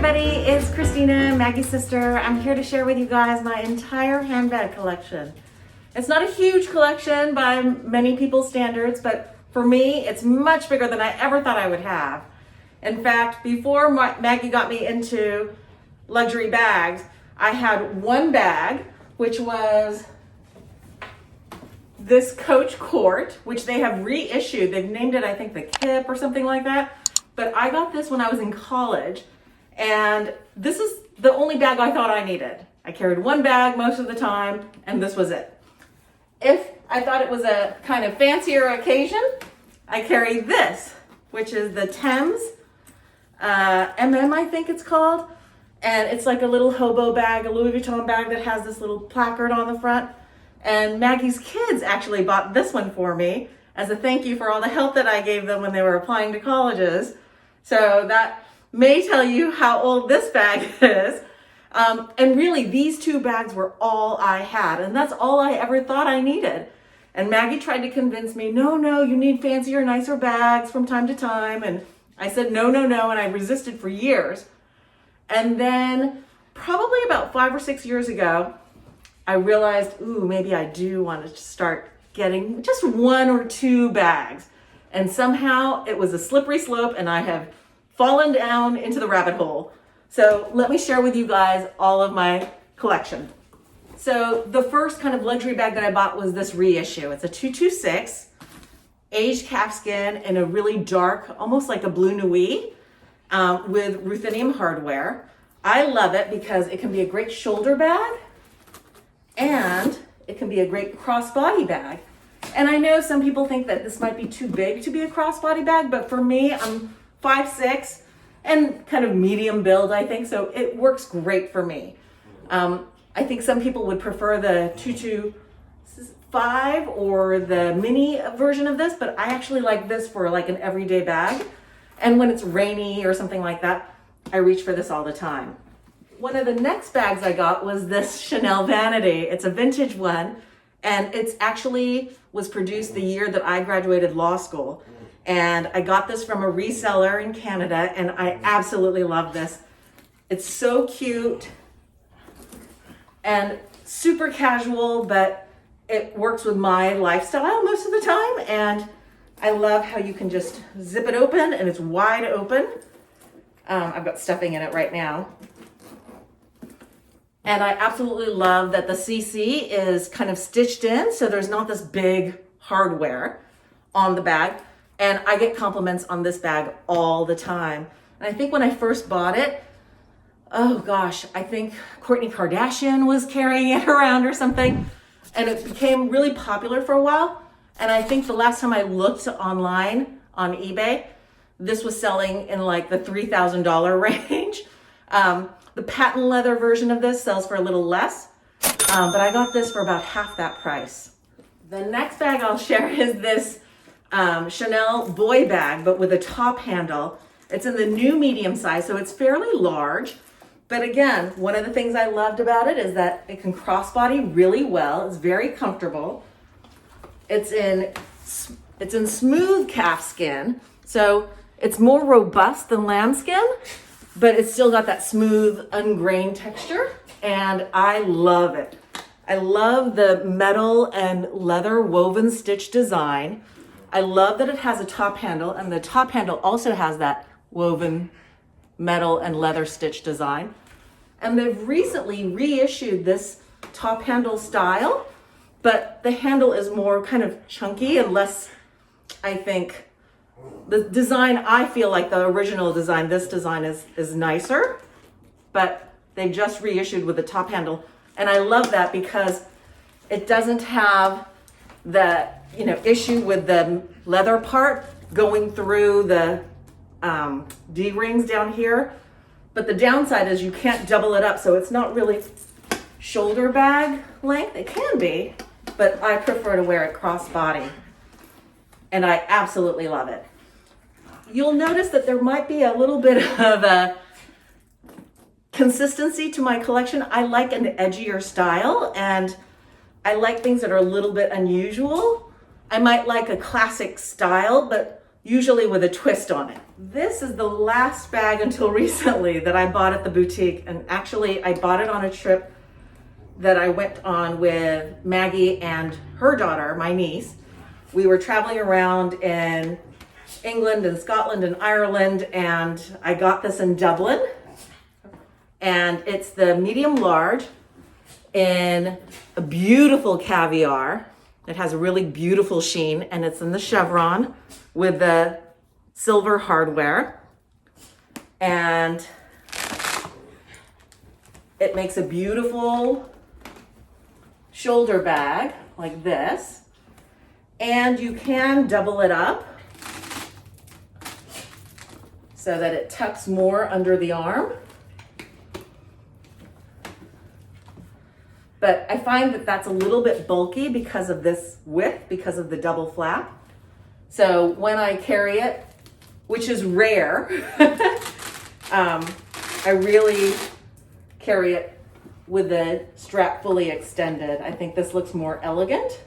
everybody, it's Christina, Maggie's sister. I'm here to share with you guys my entire handbag collection. It's not a huge collection by many people's standards, but for me, it's much bigger than I ever thought I would have. In fact, before Maggie got me into luxury bags, I had one bag, which was this Coach Court, which they have reissued. They've named it, I think, the Kip or something like that. But I got this when I was in college, and this is the only bag I thought I needed. I carried one bag most of the time, and this was it. If I thought it was a kind of fancier occasion, I carried this, which is the Thames I think it's called. And it's like a little hobo bag, a Louis Vuitton bag that has this little placard on the front. And Maggie's kids actually bought this one for me as a thank you for all the help that I gave them when they were applying to colleges. So that may tell you how old this bag is. And really, these two bags were all I had, and that's all I ever thought I needed. And Maggie tried to convince me, no, you need fancier, nicer bags from time to time. And I said, no, and I resisted for years. And then probably about 5 or 6 years ago, I realized, maybe I do want to start getting just 1 or 2 bags. And somehow it was a slippery slope, and I have fallen down into the rabbit hole. So let me share with you guys all of my collection. So the first kind of luxury bag that I bought was this reissue. It's a 226, aged calfskin in a really dark, almost like a blue nuit, with ruthenium hardware. I love it because it can be a great shoulder bag, and it can be a great crossbody bag. And I know some people think that this might be too big to be a crossbody bag, but for me, I'm 5'6", and kind of medium build, I think, so it works great for me. I think some people would prefer the 225 or the mini version of this, but I actually like this for like an everyday bag. And when it's rainy or something like that, I reach for this all the time. One of the next bags I got was this Chanel Vanity. It's a vintage one, and it's actually was produced the year that I graduated law school. And I got this from a reseller in Canada, and I absolutely love this. It's so cute and super casual, but it works with my lifestyle most of the time. And I love how you can just zip it open, and it's wide open. I've got stuffing in it right now. And I absolutely love that the CC is kind of stitched in, so there's not this big hardware on the bag. And I get compliments on this bag all the time. And I think when I first bought it, I think Kourtney Kardashian was carrying it around or something. And it became really popular for a while. And I think the last time I looked online on eBay, this was selling in like the $3,000 range. The patent leather version of this sells for a little less, but I got this for about half that price. The next bag I'll share is this Chanel boy bag, but with a top handle. It's in the new medium size, so it's fairly large. But again, one of the things I loved about it is that it can crossbody really well. It's very comfortable. It's in smooth calfskin, so it's more robust than lambskin, but it's still got that smooth, ungrained texture, and I love it. I love the metal and leather woven stitch design. I love that it has a top handle, and the top handle also has that woven metal and leather stitch design. And they've recently reissued this top handle style, but the handle is more kind of chunky and less, I think, the design, I feel like the original design, this design is nicer, but they've just reissued with the top handle. And I love that because it doesn't have the, issue with the leather part going through the D-rings down here. But the downside is you can't double it up, so it's not really shoulder bag length. It can be, but I prefer to wear it crossbody. And I absolutely love it. You'll notice that there might be a little bit of a consistency to my collection. I like an edgier style, and I like things that are a little bit unusual. I might like a classic style, but usually with a twist on it. This is the last bag until recently that I bought at the boutique. And actually I bought it on a trip that I went on with Maggie and her daughter, my niece. We were traveling around in England and Scotland and Ireland, and I got this in Dublin. And it's the medium large in a beautiful caviar. It has a really beautiful sheen, and it's in the chevron with the silver hardware. And it makes a beautiful shoulder bag like this. And you can double it up so that it tucks more under the arm. But I find that that's a little bit bulky because of this width, because of the double flap. So when I carry it, which is rare, I really carry it with the strap fully extended. I think this looks more elegant.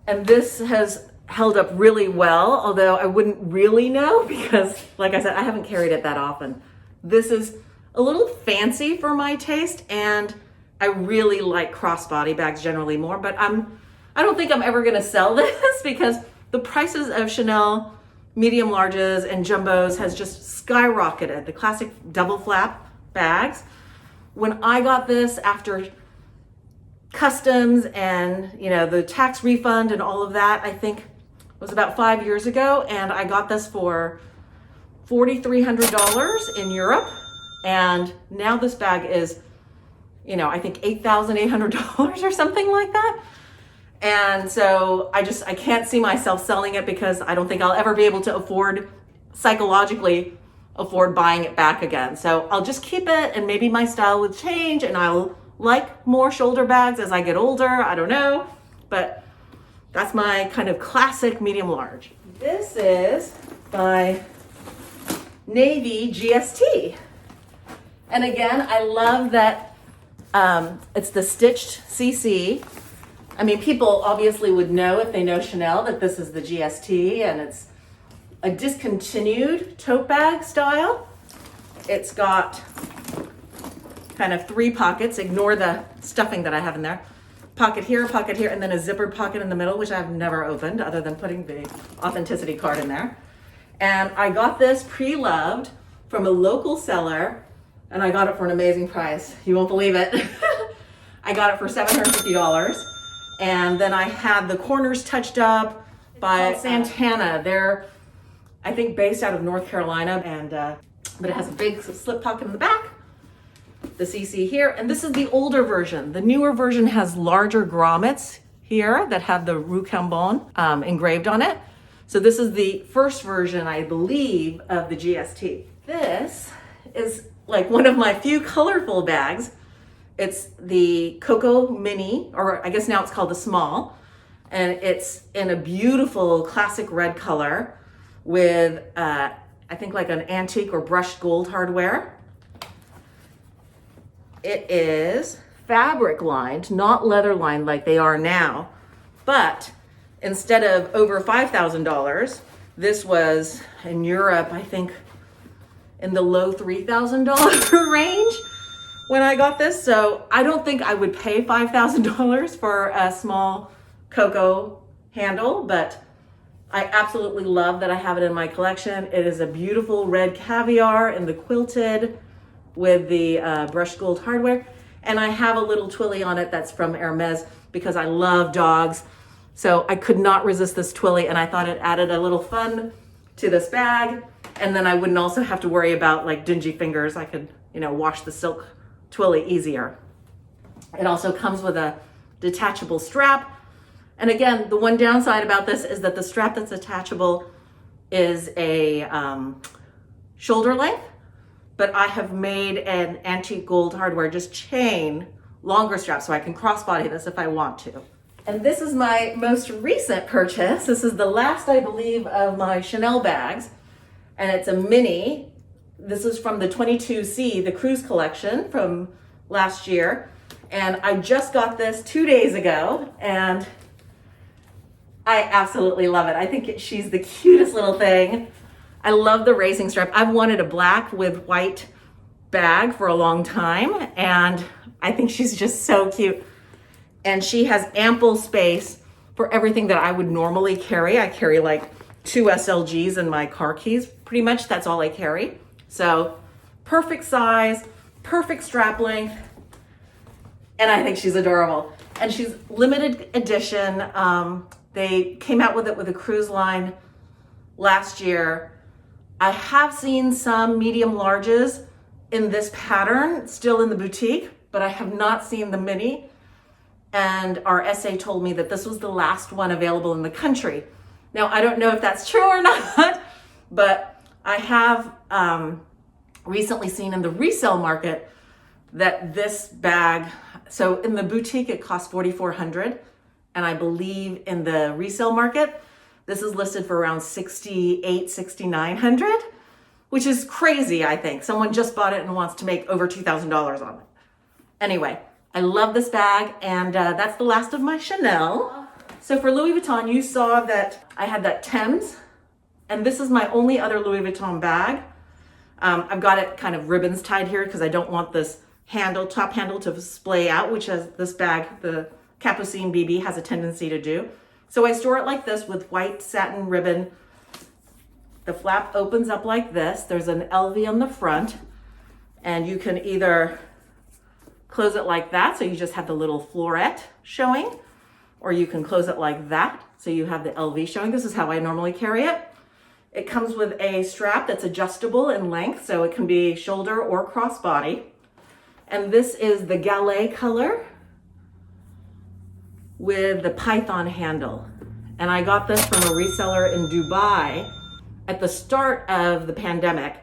And this has held up really well, although I wouldn't really know because, like I said, I haven't carried it that often. This is a little fancy for my taste, and I really like crossbody bags generally more, but I don't think I'm ever gonna sell this because the prices of Chanel medium larges and jumbos has just skyrocketed. The classic double flap bags. When I got this after customs and the tax refund and all of that, I think it was about 5 years ago, and I got this for $4,300 in Europe. And now this bag is, I think $8,800 or something like that. And so I can't see myself selling it because I don't think I'll ever be able to psychologically afford buying it back again. So I'll just keep it, and maybe my style will change and I'll like more shoulder bags as I get older. I don't know, but that's my kind of classic medium large. This is my navy GST. And again, I love that it's the stitched CC. I mean, people obviously would know if they know Chanel that this is the GST, and it's a discontinued tote bag style. It's got kind of 3 pockets. Ignore the stuffing that I have in there. Pocket here, and then a zippered pocket in the middle, which I've never opened other than putting the authenticity card in there. And I got this pre-loved from a local seller, and I got it for an amazing price. You won't believe it. I got it for $750. And then I had the corners touched up by Santana. They're, I think, based out of North Carolina, and but it has a big slip pocket in the back, the CC here, and this is the older version. The newer version has larger grommets here that have the Rue Cambon engraved on it. So this is the first version, I believe, of the GST. This is like one of my few colorful bags. It's the Coco Mini, or I guess now it's called the Small, and it's in a beautiful classic red color with, I think, like an antique or brushed gold hardware. It is fabric lined, not leather lined like they are now, but instead of over $5,000, this was in Europe, I think, in the low $3,000 range when I got this. So I don't think I would pay $5,000 for a small Coco handle, but I absolutely love that I have it in my collection. It is a beautiful red caviar in the quilted with the brushed gold hardware. And I have a little twilly on it that's from Hermès because I love dogs. So I could not resist this twilly, and I thought it added a little fun to this bag. And then I wouldn't also have to worry about like dingy fingers. I could, wash the silk twilly easier. It also comes with a detachable strap. And again, the one downside about this is that the strap that's attachable is a shoulder length, but I have made an antique gold hardware just chain longer strap so I can crossbody this if I want to. And this is my most recent purchase. This is the last, I believe, of my Chanel bags, and it's a mini. This is from the 22C, the cruise collection from last year. And I just got this 2 days ago, and I absolutely love it. I think she's the cutest little thing. I love the racing stripe. I've wanted a black with white bag for a long time, and I think she's just so cute. And she has ample space for everything that I would normally carry. I carry like 2 SLGs in my car keys. Pretty much that's all I carry. So perfect size, perfect strap length, and I think she's adorable. And she's limited edition. They came out with it with a cruise line last year. I have seen some medium larges in this pattern still in the boutique, but I have not seen the mini. And our SA told me that this was the last one available in the country. Now, I don't know if that's true or not, but I have recently seen in the resale market that this bag, so in the boutique, it costs $4,400. And I believe in the resale market, this is listed for around $6,800, $6,900, which is crazy, I think. Someone just bought it and wants to make over $2,000 on it. Anyway, I love this bag, and that's the last of my Chanel. So for Louis Vuitton, you saw that I had that Thames, and this is my only other Louis Vuitton bag. I've got it kind of ribbons tied here because I don't want this handle, top handle, to splay out, which is this bag, the Capucine BB, has a tendency to do. So I store it like this with white satin ribbon. The flap opens up like this. There's an LV on the front, and you can either close it like that, so you just have the little floret showing, or you can close it like that, so you have the LV showing. This is how I normally carry it. It comes with a strap that's adjustable in length, so it can be shoulder or crossbody. And this is the Gallet color with the python handle. And I got this from a reseller in Dubai at the start of the pandemic.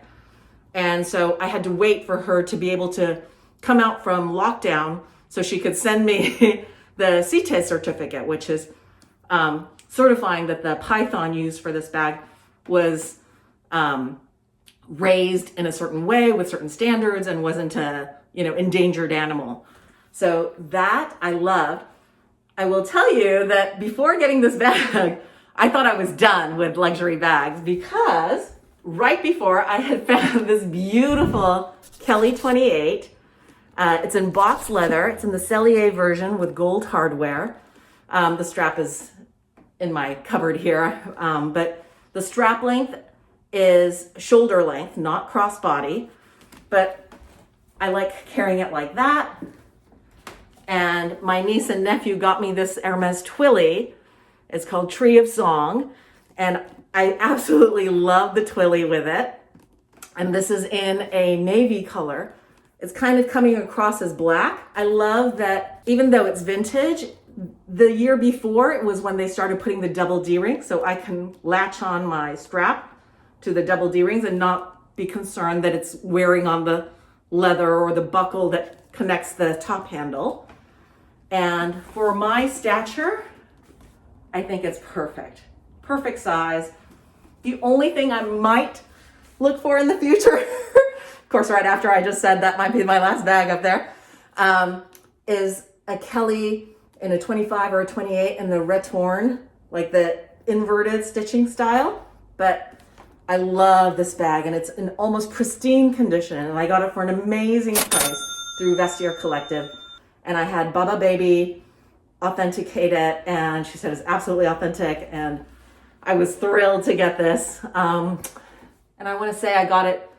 And so I had to wait for her to be able to come out from lockdown so she could send me the CITES certificate, which is certifying that the python used for this bag was raised in a certain way with certain standards and wasn't a endangered animal. So that I loved. I will tell you that before getting this bag, I thought I was done with luxury bags, because right before I had found this beautiful Kelly 28. It's in box leather. It's in the Cellier version with gold hardware. The strap is in my cupboard here, but the strap length is shoulder length, not crossbody, but I like carrying it like that. And my niece and nephew got me this Hermès Twilly. It's called Tree of Song, and I absolutely love the Twilly with it. And this is in a navy color. It's kind of coming across as black. I love that even though it's vintage, the year before it was when they started putting the double D-ring, so I can latch on my strap to the double D-rings and not be concerned that it's wearing on the leather or the buckle that connects the top handle. And for my stature, I think it's perfect. Perfect size. The only thing I might look for in the future, of course, right after I just said that might be my last bag up there, is a Kelly in a 25 or a 28 in the Retorn, like the inverted stitching style. But I love this bag, and it's in almost pristine condition. And I got it for an amazing price through Vestiaire Collective. And I had Baba Baby authenticate it, and she said it's absolutely authentic. And I was thrilled to get this. And I want to say I got it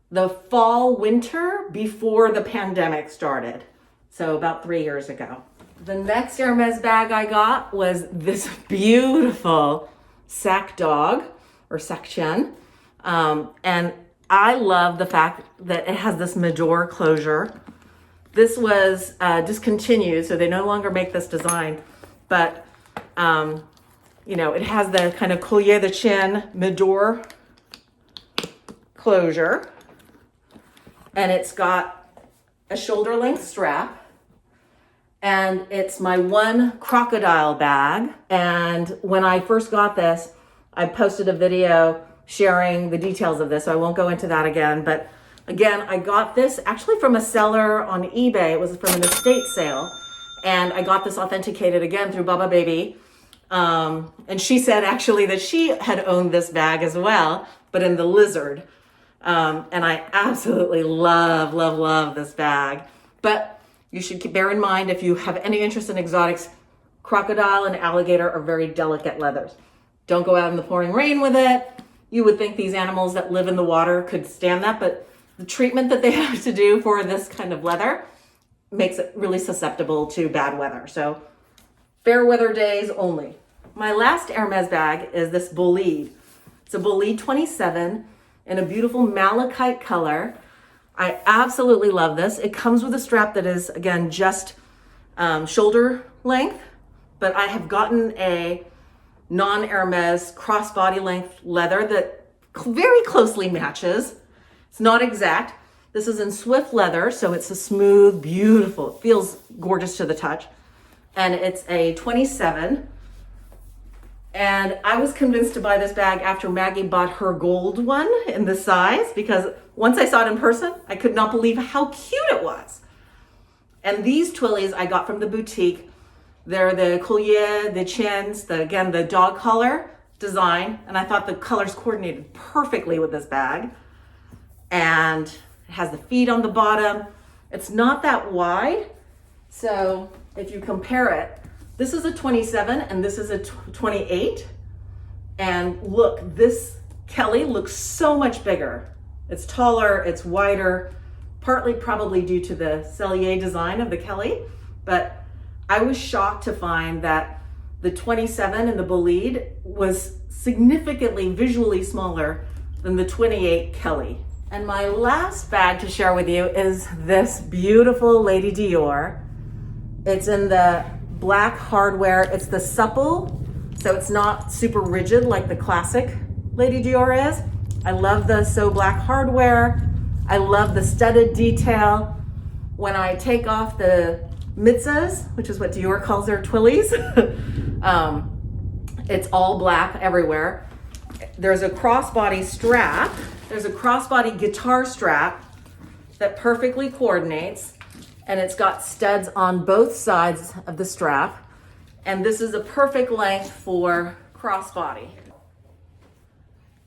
the fall, winter before the pandemic started. So about 3 years ago. The next Hermès bag I got was this beautiful sac dog or sac chien. And I love the fact that it has this Medor closure. This was discontinued, so they no longer make this design, but it has the kind of collier de chin Medor closure, and it's got a shoulder length strap, and it's my one crocodile bag. And when I first got this, I posted a video sharing the details of this, so I won't go into that again, but again, I got this actually from a seller on eBay. It was from an estate sale. And I got this authenticated again through Baba Baby. And she said actually that she had owned this bag as well, but in the lizard. And I absolutely love this bag. But you should bear in mind, if you have any interest in exotics, crocodile and alligator are very delicate leathers. Don't go out in the pouring rain with it. You would think these animals that live in the water could stand that, but the treatment that they have to do for this kind of leather makes it really susceptible to bad weather. So fair weather days only. My last Hermès bag is this Bolide. It's a Bolide 27 in a beautiful malachite color. I absolutely love this. It comes with a strap that is, again, just shoulder length, but I have gotten a non-Hermès crossbody length leather that very closely matches. It's not exact. This is in Swift leather, so it's a smooth, beautiful, it feels gorgeous to the touch. And it's a 27. And I was convinced to buy this bag after Maggie bought her gold one in this size, because once I saw it in person, I could not believe how cute it was. And these twillies I got from the boutique. They're the collier, the chins, the dog collar design. And I thought the colors coordinated perfectly with this bag. And it has the feet on the bottom. It's not that wide. So if you compare it, this is a 27 and this is a 28. And look, this Kelly looks so much bigger. It's taller, it's wider, partly probably due to the Cellier design of the Kelly. But I was shocked to find that the 27 in the Bolide was significantly visually smaller than the 28 Kelly. And my last bag to share with you is this beautiful Lady Dior. It's in the black hardware. It's the supple, so it's not super rigid like the classic Lady Dior is. I love the so black hardware. I love the studded detail. When I take off the mitzas, which is what Dior calls their twillies, it's all black everywhere. There's a crossbody strap. There's a crossbody guitar strap that perfectly coordinates, and it's got studs on both sides of the strap. And this is a perfect length for crossbody.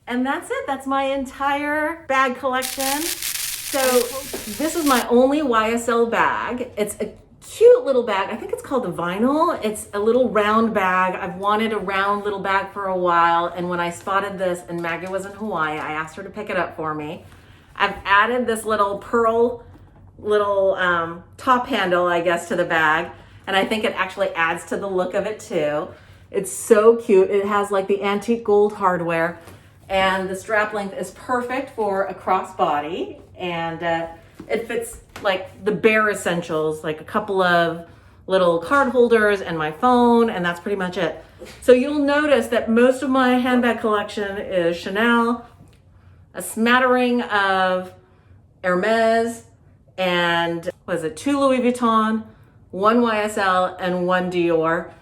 And that's it. That's my entire bag collection. So this is my only YSL bag. It's a cute little bag. I think it's called the Vinyl. It's a little round bag. I've wanted a round little bag for a while. And when I spotted this and Maggie was in Hawaii, I asked her to pick it up for me. I've added this little pearl top handle, I guess, to the bag. And I think it actually adds to the look of it too. It's so cute. It has like the antique gold hardware, and the strap length is perfect for a crossbody. And it fits like the bare essentials, like a couple of little card holders and my phone, and that's pretty much it. So you'll notice that most of my handbag collection is Chanel, a smattering of Hermès, and was it 2 Louis Vuitton, 1 YSL, and 1 Dior,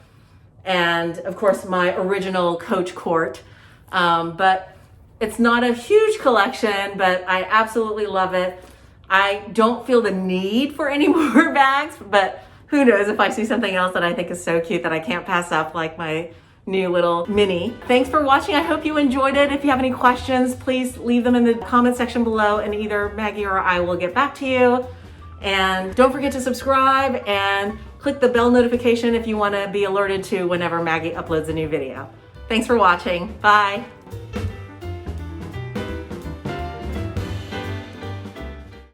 and of course my original Coach Court. But it's not a huge collection, but I absolutely love it. I don't feel the need for any more bags, but who knows, if I see something else that I think is so cute that I can't pass up, like my new little mini. Thanks for watching. I hope you enjoyed it. If you have any questions, please leave them in the comment section below, and either Maggie or I will get back to you. And don't forget to subscribe and click the bell notification if you want to be alerted to whenever Maggie uploads a new video. Thanks for watching. Bye.